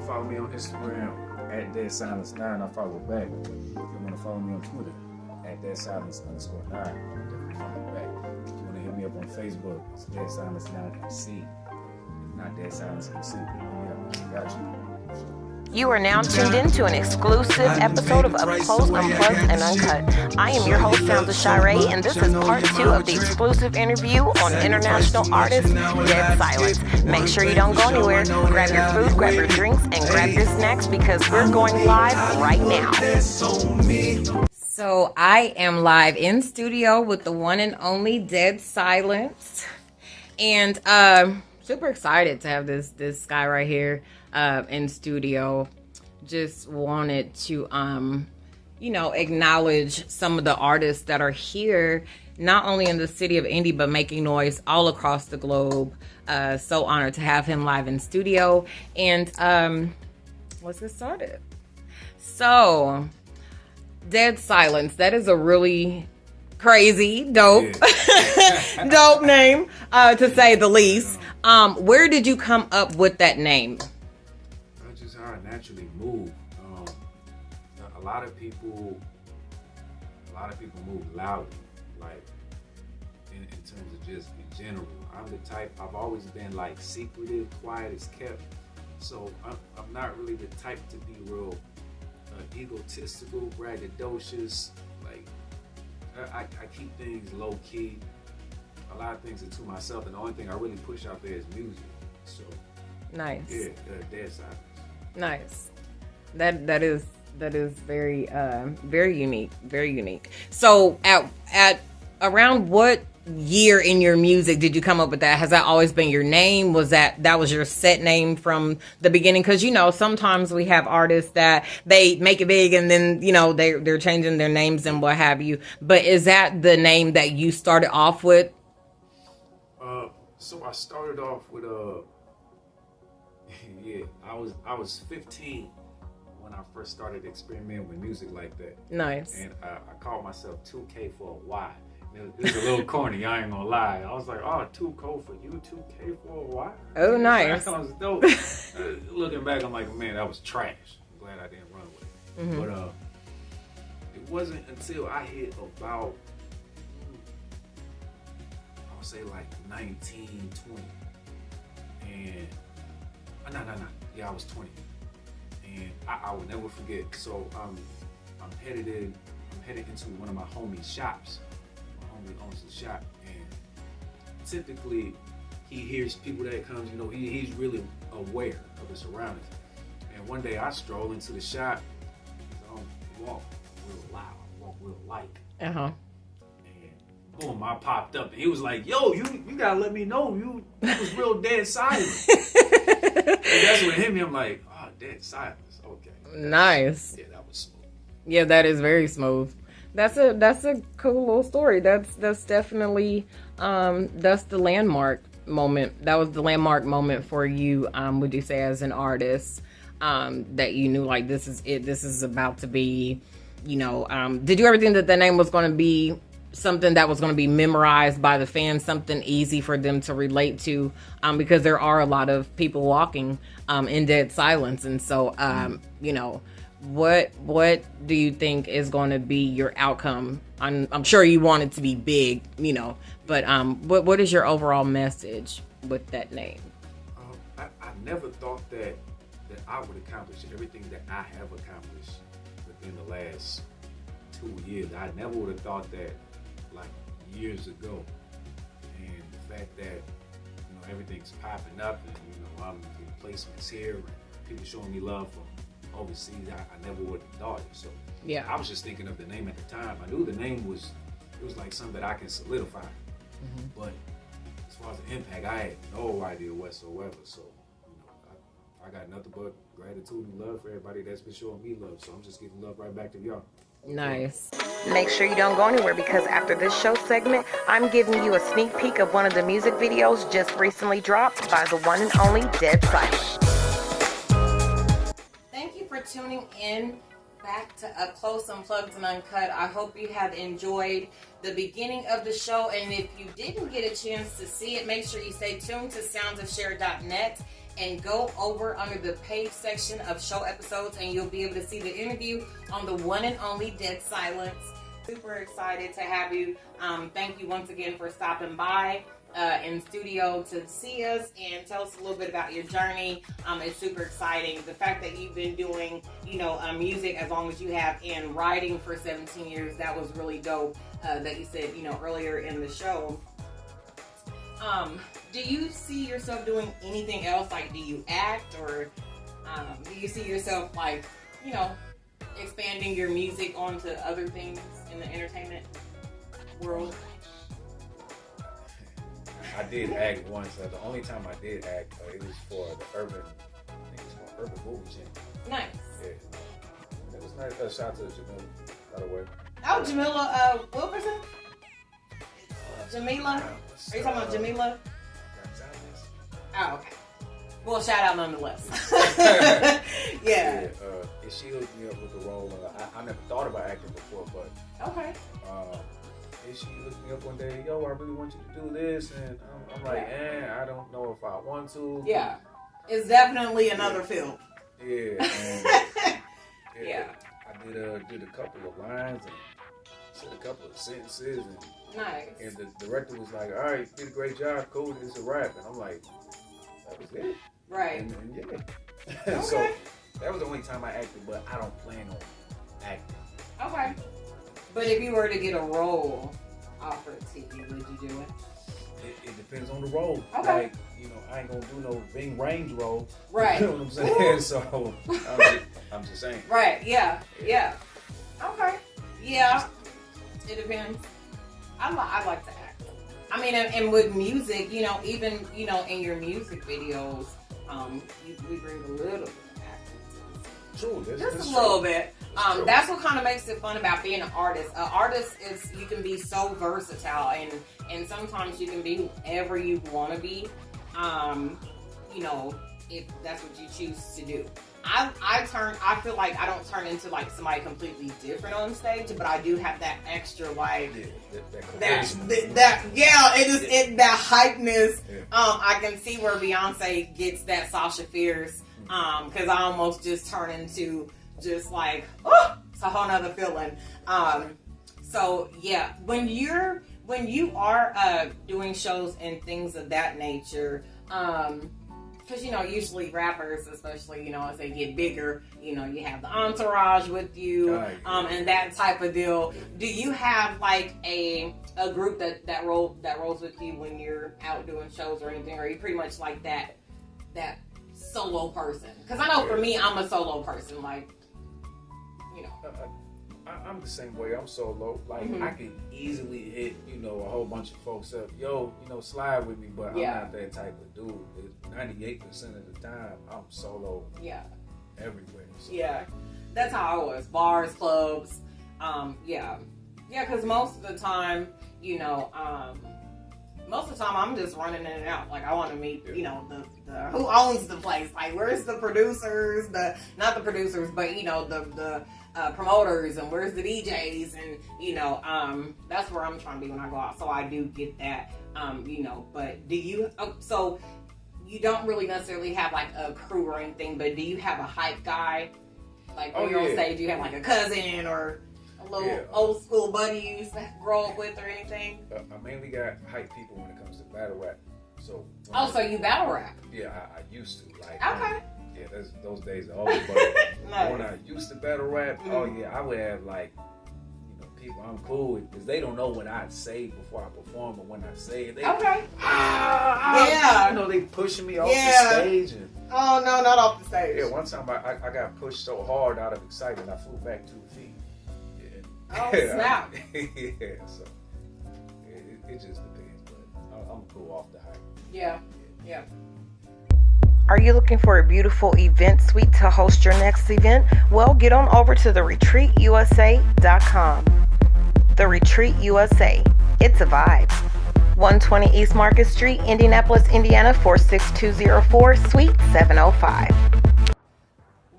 follow me on Instagram at deadsilence9, I follow back. If you want to follow me on Twitter at deadsilence_9, definitely follow back. If you want to hit me up on Facebook, it's deadsilence9MC. Not Dead Silence MC. Yeah, got you. You are now tuned in to an exclusive episode of Up Close, Unplugged, and Uncut. I am your host, Shar'e, and this is part 2 of the exclusive interview on international artist Dead Silence. Make sure you don't go anywhere. Grab your food, grab your drinks, and grab your snacks because we're going live right now. So I am live in studio with the one and only Dead Silence, and super excited to have this guy right here in studio. Just wanted to acknowledge some of the artists that are here, not only in the city of Indy but making noise all across the globe. So honored to have him live in studio, and let's get started. So Dead Silence, that is a really crazy, dope, dope name, to say the least. Where did you come up with that name? That's just how I naturally move. A lot of people move loudly, like in terms of just in general. I'm the type, I've always been like secretive, quiet as kept. So I'm not really the type to be real egotistical, braggadocious. Like I keep things low key. A lot of things are to myself, and the only thing I really push out there is music. So nice. Yeah, Dead Silence. Nice. That is very very unique. Very unique. So at around what year in your music did you come up with that? Has that always been your name? Was that was your set name from the beginning? Because sometimes we have artists that they make it big and then they're changing their names and what have you. But is that the name that you started off with? So I started off with I was 15 when I first started experimenting with music like that. Nice. And I called myself 2K for a Y. It was a little corny, I ain't gonna lie. I was like, oh, too cold for you, 2K for a Y? Oh, nice. That was dope. Looking back, I'm like, man, that was trash. I'm glad I didn't run with it. Mm-hmm. But it wasn't until I hit about, I would say like 19, 20. And, no. Yeah, I was 20. And I will never forget. So I'm headed into one of my homies' shops. Owns the shop, and typically he hears people that comes, he's really aware of his surroundings. And one day I stroll into the shop, I walk real loud, walk real light. And boom, I popped up, and he was like, yo, you gotta let me know you was real Dead Silence. And that's when hit me, I'm like, oh, Dead Silence, okay. Nice. Yeah, that was smooth. Yeah, that is very smooth. That's a cool little story. That's definitely that's the landmark moment. That was the landmark moment for you. Would you say as an artist that you knew like this is it? This is about to be, did you ever think that the name was going to be something that was going to be memorized by the fans, something easy for them to relate to? Because there are a lot of people walking in Dead Silence, and so What do you think is going to be your outcome? I'm sure you want it to be big, but what is your overall message with that name? I never thought that I would accomplish everything that I have accomplished within the last 2 years. I never would have thought that like years ago. And the fact that everything's popping up, and I'm getting placements here, and people showing me love from overseas, I never would have thought it. So yeah, I was just thinking of the name at the time. I knew the name was like something that I can solidify. Mm-hmm. But as far as the impact, I had no idea whatsoever. So I got nothing but gratitude and love for everybody that's been showing me love. So I'm just giving love right back to y'all. Nice. Make sure you don't go anywhere, because after this show segment, I'm giving you a sneak peek of one of the music videos just recently dropped by the one and only Dead Silence. For tuning in back to Up Close, Unplugged, and Uncut. I hope you have enjoyed the beginning of the show, and if you didn't get a chance to see it, make sure you stay tuned to soundsofshare.net and go over under the page section of show episodes, and you'll be able to see the interview on the one and only Dead Silence. Super excited to have you. Thank you once again for stopping by in studio to see us and tell us a little bit about your journey. It's super exciting. The fact that you've been doing, music as long as you have and writing for 17 years, that was really dope. That you said, earlier in the show. Do you see yourself doing anything else? Like, do you act, or do you see yourself like, expanding your music onto other things in the entertainment world? I did act once. The only time I did act, it was for the Urban Movie Channel. Nice. Yeah. It was nice. Shout out to Jamila, by the way. Oh, Jamila Wilkerson? Jamila? Are you talking about Jamila? Oh, okay. Well, shout out nonetheless. Yeah. She hooked me up with the role. I never thought about acting before, but okay. She looked me up one day, yo, I really want you to do this, and I'm like, I don't know if I want to. Yeah, it's definitely another field. Yeah, yeah. I did a couple of lines and said a couple of sentences, and nice. And the director was like, all right, you did a great job, cool, it's a wrap, and I'm like, that was it. Right. And yeah. Okay. So that was the only time I acted, but I don't plan on acting. Okay. But if you were to get a role offered to you, would you do it? It depends on the role. Okay. Like, I ain't gonna do no Ving Rhames role. Right. You know what I'm saying? So I'm just saying. Right. Yeah. Okay. Yeah. It depends. I like to act. I mean, and with music, even in your music videos, we bring a little bit of acting. True. Just a little bit. That's what kind of makes it fun about being an artist. An artist is, you can be so versatile, and sometimes you can be whoever you want to be, if that's what you choose to do. I feel like I don't turn into like somebody completely different on stage, but I do have that extra like that hypeness. Yeah. I can see where Beyonce gets that Sasha Fierce, because I almost just turn into just like, it's a whole nother feeling. So yeah, when you are doing shows and things of that nature, because usually rappers, especially as they get bigger, you have the entourage with you, and that type of deal. Do you have like a group that rolls with you when you're out doing shows or anything? Or are you pretty much like that solo person? Because I know for me, I'm a solo person. Like, I'm the same way. I'm solo. Like, I can easily hit, a whole bunch of folks up. Yo, slide with me, but I'm not that type of dude. 98% of the time, I'm solo. Yeah. Everywhere. So. Yeah. That's how I was. Bars, clubs. Yeah, because most of the time, I'm just running in and out. Like, I want to meet, the who owns the place. Like, where's the producers? Not the producers, but the promoters, and where's the DJs, and that's where I'm trying to be when I go out. So I do get that, but do you? So you don't really necessarily have like a crew or anything, but do you have a hype guy? Like when you're on stage, do you have like a cousin or a little old school buddy you used to grow up with or anything? I mainly got hype people when it comes to battle rap. So so you battle rap? Yeah, I used to. Like, okay. Yeah, those days are over. But nice. When I used to battle rap, I would have like, people I'm cool with, because they don't know what I say before I perform, but when I say it, they they pushing me off the stage. And, oh no, not off the stage. Yeah, one time I got pushed so hard out of excitement, I flew back 2 feet. Yeah. Oh snap! Yeah, so it just depends, but I'm cool off the hype. Yeah. Are you looking for a beautiful event suite to host your next event? Well, get on over to theretreatusa.com. The Retreat USA. It's a vibe. 120 East Market Street, Indianapolis, Indiana, 46204, Suite 705.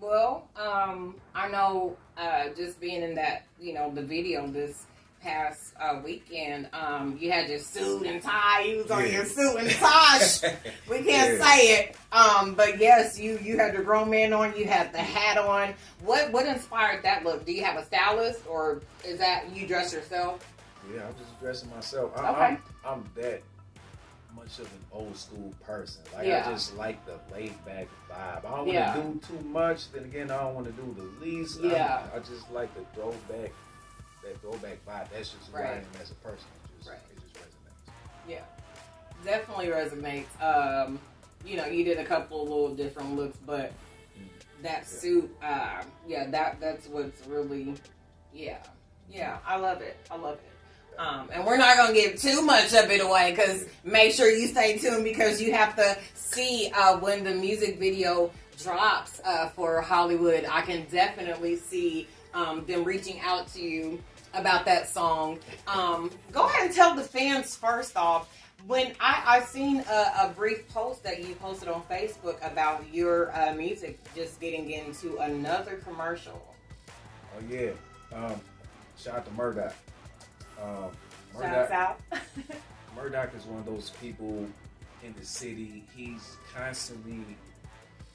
Well, I know just being in that, the video, this past weekend. You had your suit and tie. You was on your suit and tie. We can't say it. But yes, you had the grown man on. You had the hat on. What inspired that look? Do you have a stylist, or is that you dress yourself? Yeah, I'm just dressing myself. I'm that much of an old school person. Like I just like the laid back vibe. I don't want to do too much. Then again, I don't want to do the least. I just like the throwback vibe. That's just who I am as a person. It just resonates. Yeah, definitely resonates. You did a couple of little different looks, but that suit, that's what's really, I love it. And we're not going to give too much of it away, because make sure you stay tuned, because you have to see when the music video drops for Hollywood. I can definitely see them reaching out to you about that song. Go ahead and tell the fans first off, when I seen a brief post that you posted on Facebook about your music just getting into another commercial. Oh yeah, shout out to Murdoch. Shouts out. Murdoch is one of those people in the city. He's constantly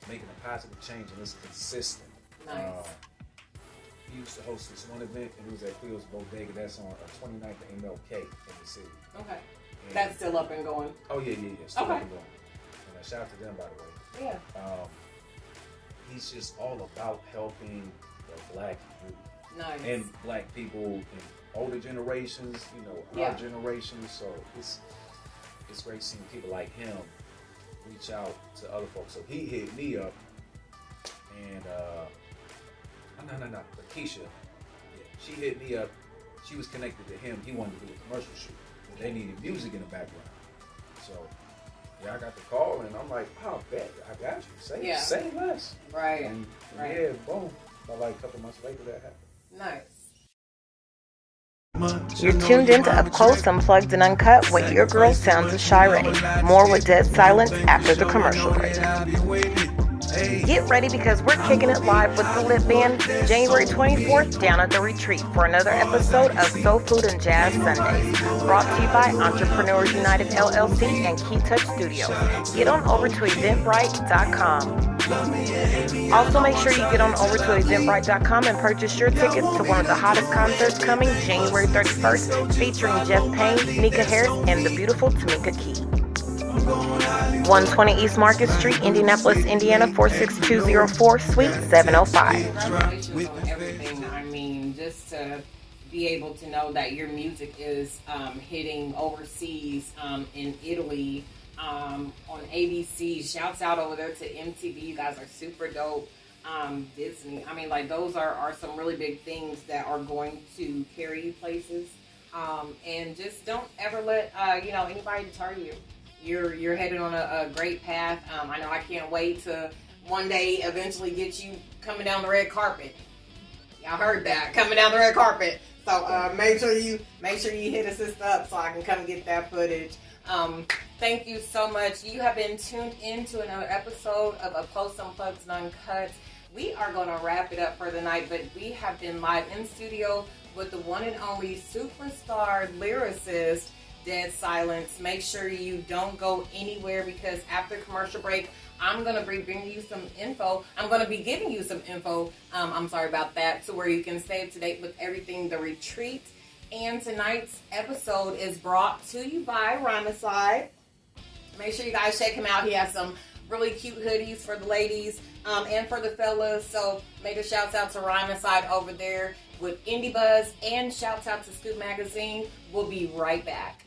making a positive change, and it's consistent. Nice. He used to host this one event, and it was at Cleo's Bodega. That's on 29th and MLK in the city. Okay. And that's still up and going. Oh yeah. Still up and going. And shout out to them, by the way. Yeah. He's just all about helping the black youth. Nice. And black people in older generations, our generation. So it's great seeing people like him reach out to other folks. So he hit me up, and Keisha. Yeah, she hit me up. She was connected to him. He wanted to do a commercial shoot, but they needed music in the background. So I got the call, and I'm like, oh, bet I got you. Say less. Right. And yeah, boom. But like a couple months later, that happened. Nice. You're tuned into Up Close, Unplugged, and Uncut with your girl, Sounds of Shar'e. More with Dead Silence after the commercial break. Get ready, because we're kicking it live with the Lit Band January 24th down at the Retreat for another episode of Soul Food and Jazz Sundays, brought to you by Entrepreneurs United LLC and Key Touch Studios. Get on over to eventbrite.com. Also, make sure you get on over to eventbrite.com and purchase your tickets to one of the hottest concerts coming January 31st, featuring Jeff Payne, Nika Harris, and the beautiful Tamika Key. 120 East Market Street, Indianapolis, Indiana, 46204, Suite 705. Congratulations on everything. I mean, just to be able to know that your music is hitting overseas, in Italy, on ABC. Shouts out over there to MTV. You guys are super dope. Disney. I mean, like, those are some really big things that are going to carry you places. And just don't ever let anybody deter you. You're headed on a great path. I know I can't wait to one day eventually get you coming down the red carpet. Y'all heard that, coming down the red carpet. So make sure you hit a sister up so I can come get that footage. Thank you so much. You have been tuned in to another episode of Up Close, Unplugged, and Uncut. We are going to wrap it up for the night, but we have been live in studio with the one and only superstar lyricist, Dead Silence. Make sure you don't go anywhere, because after commercial break, I'm going to be bringing you some info. I'm going to be giving you some info, I'm sorry about that, to where you can stay up to date with everything The Retreat. And tonight's episode is brought to you by Rhymicide. Make sure you guys check him out. He has some really cute hoodies for the ladies and for the fellas. So make a shout out to Rhymicide over there with Indie Buzz, and shouts out to Scoop Magazine. We'll be right back.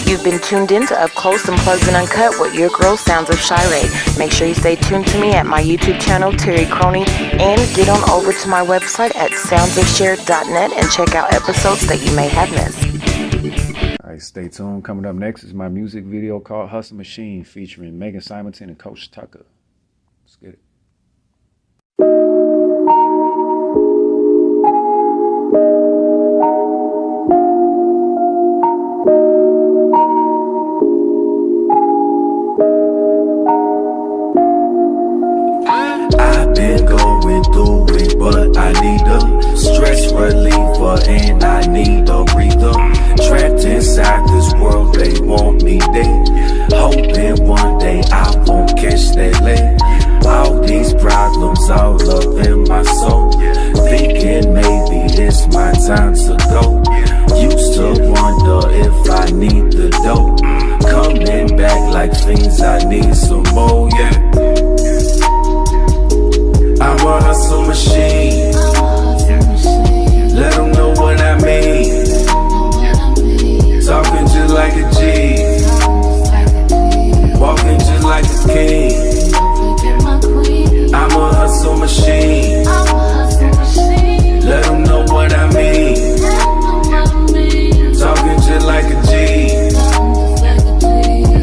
You've been tuned in to Up Close, Unplugged, and Uncut with your girl, Sounds of Shar'e. Make sure you stay tuned to me at my YouTube channel, Terry Crony, and get on over to my website at soundsofshare.net and check out episodes that you may have missed. All right, stay tuned. Coming up next is my music video called Hustle Machine, featuring Megan Simonton and Coach Tucker. Let's get it. I've been going through it, but I need a stress reliever and I need a breather. Trapped inside this world, they want me dead. Hoping one day I won't catch that leg. All these problems all up in my soul. Thinking maybe it's my time to go. Used to wonder if I need the dope. Coming back like fiends, I need some more, yeah. I'm a hustle machine. Let them know what I mean. Talking just like a G. Walking just like a king. I'm a hustle machine. Let them know what I mean. Talking just like a G.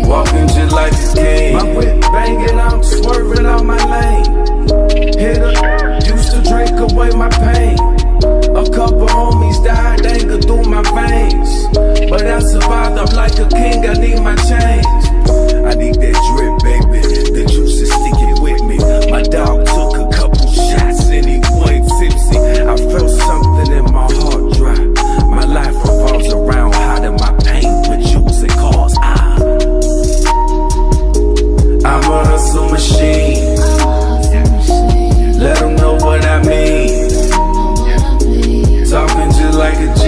Walking just like a king. My whip banging, I'm swerving out my lane. Hit her, used to drink away my pain. A couple homies died, anger through my veins. But I survived, I'm like a king, I need my change. I need that drip, baby, the juice is sticking with me. My dog took a couple shots and he went tipsy. I felt something in my heart drop. My life revolves around hiding my pain with jewels and cars. I'm a hustle machine. Let them know what I mean. Talking just like a G.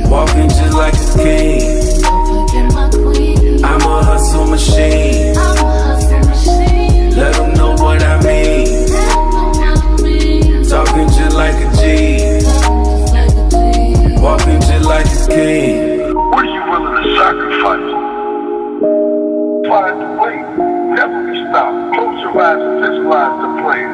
Walking just like a king. I'm a hustle machine. Let them know what I mean. Talking just like a G. Walking just like a king. What are you willing to sacrifice? Find the way, never be stopped. Close your eyes and visualize the plan.